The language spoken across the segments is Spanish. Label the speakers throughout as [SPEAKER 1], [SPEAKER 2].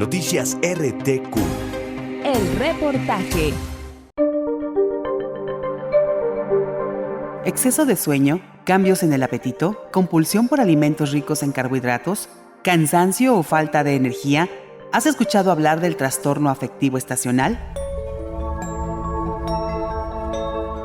[SPEAKER 1] Noticias RTQ.
[SPEAKER 2] El reportaje.
[SPEAKER 3] Exceso de sueño, cambios en el apetito, compulsión por alimentos ricos en carbohidratos, cansancio o falta de energía. ¿Has escuchado hablar del trastorno afectivo estacional?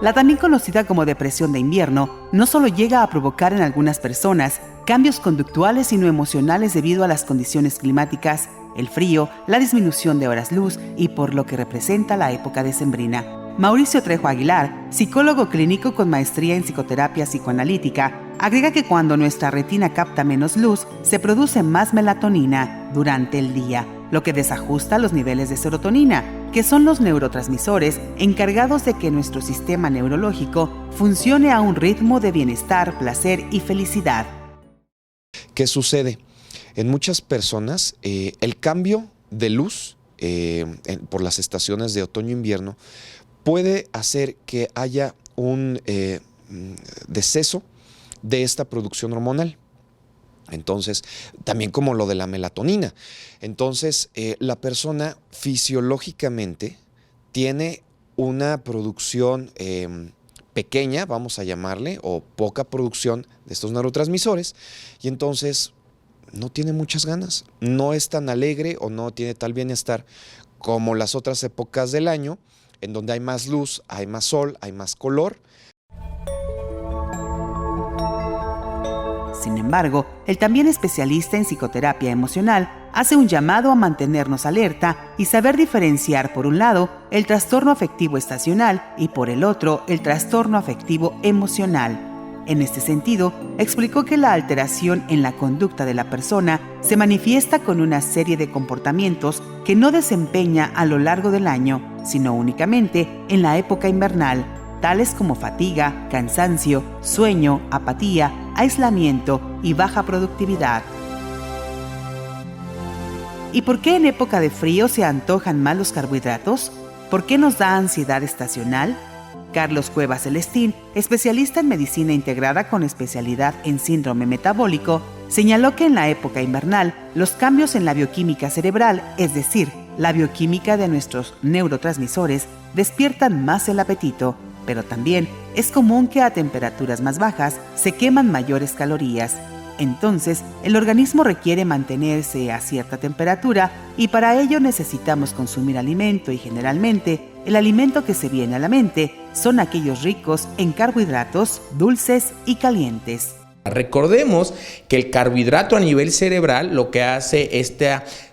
[SPEAKER 3] La también conocida como depresión de invierno no solo llega a provocar en algunas personas cambios conductuales sino emocionales debido a las condiciones climáticas, el frío, la disminución de horas luz y por lo que representa la época decembrina. Mauricio Trejo Aguilar, psicólogo clínico con maestría en psicoterapia psicoanalítica, agrega que cuando nuestra retina capta menos luz, se produce más melatonina durante el día, lo que desajusta los niveles de serotonina, que son los neurotransmisores encargados de que nuestro sistema neurológico funcione a un ritmo de bienestar, placer y felicidad.
[SPEAKER 4] ¿Qué sucede? En muchas personas, el cambio de luz por las estaciones de otoño-invierno puede hacer que haya un deceso de esta producción hormonal. Entonces, también como lo de la melatonina. Entonces, la persona fisiológicamente tiene una producción pequeña, vamos a llamarle, o poca producción de estos neurotransmisores, y entonces no tiene muchas ganas, no es tan alegre o no tiene tal bienestar como las otras épocas del año, en donde hay más luz, hay más sol, hay más color.
[SPEAKER 3] Sin embargo, el también especialista en psicoterapia emocional hace un llamado a mantenernos alerta y saber diferenciar, por un lado, el trastorno afectivo estacional y por el otro, el trastorno afectivo emocional. En este sentido, explicó que la alteración en la conducta de la persona se manifiesta con una serie de comportamientos que no desempeña a lo largo del año, sino únicamente en la época invernal, tales como fatiga, cansancio, sueño, apatía, aislamiento y baja productividad. ¿Y por qué en época de frío se antojan más los carbohidratos? ¿Por qué nos da ansiedad estacional? Carlos Cuevas Celestín, especialista en medicina integrada con especialidad en síndrome metabólico, señaló que en la época invernal los cambios en la bioquímica cerebral, es decir, la bioquímica de nuestros neurotransmisores, despiertan más el apetito, pero también es común que a temperaturas más bajas se queman mayores calorías. Entonces, el organismo requiere mantenerse a cierta temperatura y para ello necesitamos consumir alimento y generalmente el alimento que se viene a la mente son aquellos ricos en carbohidratos, dulces y calientes.
[SPEAKER 5] Recordemos que el carbohidrato a nivel cerebral lo que hace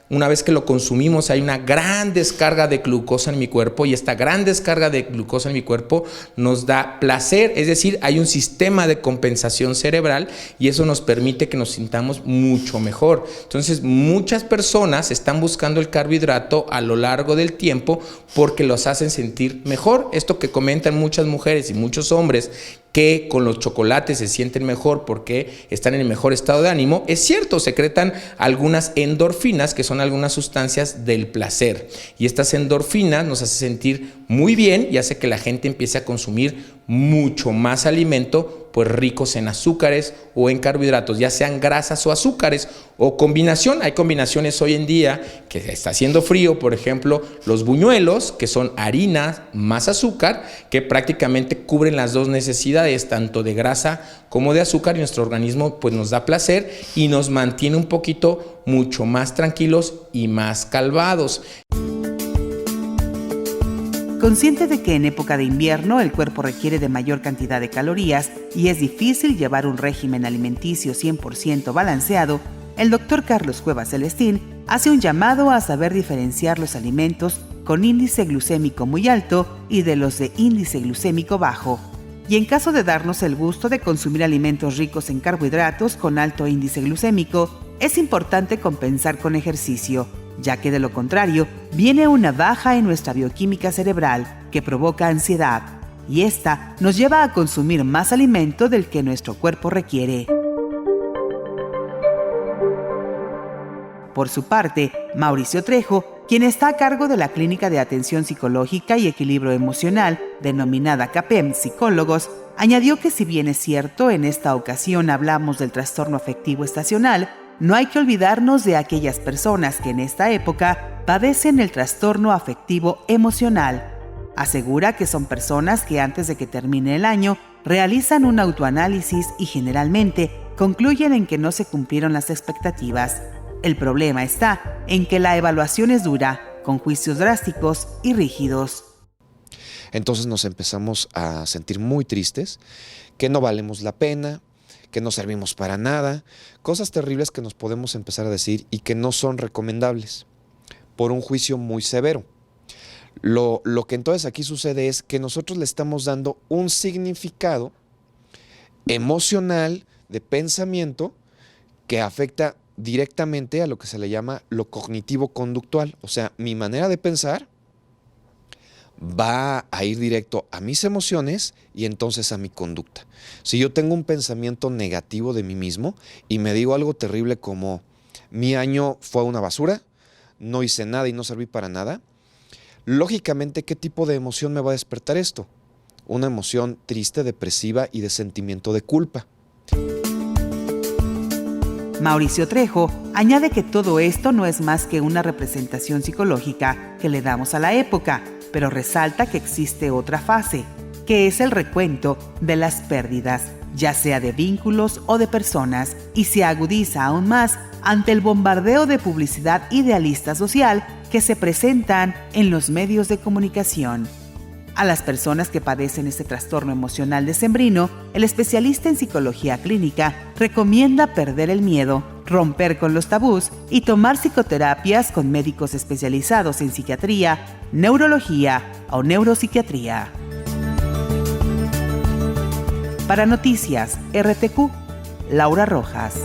[SPEAKER 5] una vez que lo consumimos hay una gran descarga de glucosa en mi cuerpo y esta gran descarga de glucosa en mi cuerpo nos da placer, es decir, hay un sistema de compensación cerebral y eso nos permite que nos sintamos mucho mejor. Entonces, muchas personas están buscando el carbohidrato a lo largo del tiempo porque los hacen sentir mejor. Esto que comentan muchas mujeres y muchos hombres que con los chocolates se sienten mejor porque están en el mejor estado de ánimo, es cierto, secretan algunas endorfinas que son algunas sustancias del placer y estas endorfinas nos hacen sentir muy bien y hace que la gente empiece a consumir mucho más alimento pues ricos en azúcares o en carbohidratos, ya sean grasas o azúcares o combinación. Hay combinaciones hoy en día que está haciendo frío, por ejemplo, los buñuelos, que son harina más azúcar, que prácticamente cubren las dos necesidades, tanto de grasa como de azúcar, y nuestro organismo pues nos da placer y nos mantiene un poquito mucho más tranquilos y más calmados.
[SPEAKER 3] Consciente de que en época de invierno el cuerpo requiere de mayor cantidad de calorías y es difícil llevar un régimen alimenticio 100% balanceado, el Dr. Carlos Cuevas Celestín hace un llamado a saber diferenciar los alimentos con índice glucémico muy alto y de los de índice glucémico bajo. Y en caso de darnos el gusto de consumir alimentos ricos en carbohidratos con alto índice glucémico, es importante compensar con ejercicio, ya que de lo contrario viene una baja en nuestra bioquímica cerebral que provoca ansiedad, y esta nos lleva a consumir más alimento del que nuestro cuerpo requiere. Por su parte, Mauricio Trejo, quien está a cargo de la Clínica de Atención Psicológica y Equilibrio Emocional, denominada CAPEM Psicólogos, añadió que si bien es cierto, en esta ocasión hablamos del trastorno afectivo estacional, no hay que olvidarnos de aquellas personas que en esta época padecen el trastorno afectivo emocional. Asegura que son personas que antes de que termine el año realizan un autoanálisis y generalmente concluyen en que no se cumplieron las expectativas. El problema está en que la evaluación es dura, con juicios drásticos y rígidos.
[SPEAKER 4] Entonces nos empezamos a sentir muy tristes, que no valemos la pena, que no servimos para nada, cosas terribles que nos podemos empezar a decir y que no son recomendables por un juicio muy severo. Lo que entonces aquí sucede es que nosotros le estamos dando un significado emocional de pensamiento que afecta directamente a lo que se le llama lo cognitivo-conductual. O sea, mi manera de pensar va a ir directo a mis emociones y entonces a mi conducta. Si yo tengo un pensamiento negativo de mí mismo y me digo algo terrible como mi año fue una basura, no hice nada y no serví para nada, lógicamente, ¿qué tipo de emoción me va a despertar esto? Una emoción triste, depresiva y de sentimiento de culpa.
[SPEAKER 3] Mauricio Trejo añade que todo esto no es más que una representación psicológica que le damos a la época, pero resalta que existe otra fase, que es el recuento de las pérdidas, ya sea de vínculos o de personas, y se agudiza aún más ante el bombardeo de publicidad idealista social que se presentan en los medios de comunicación. A las personas que padecen este trastorno emocional decembrino, el especialista en psicología clínica recomienda perder el miedo, romper con los tabús y tomar psicoterapias con médicos especializados en psiquiatría, neurología o neuropsiquiatría. Para Noticias RTQ, Laura Rojas.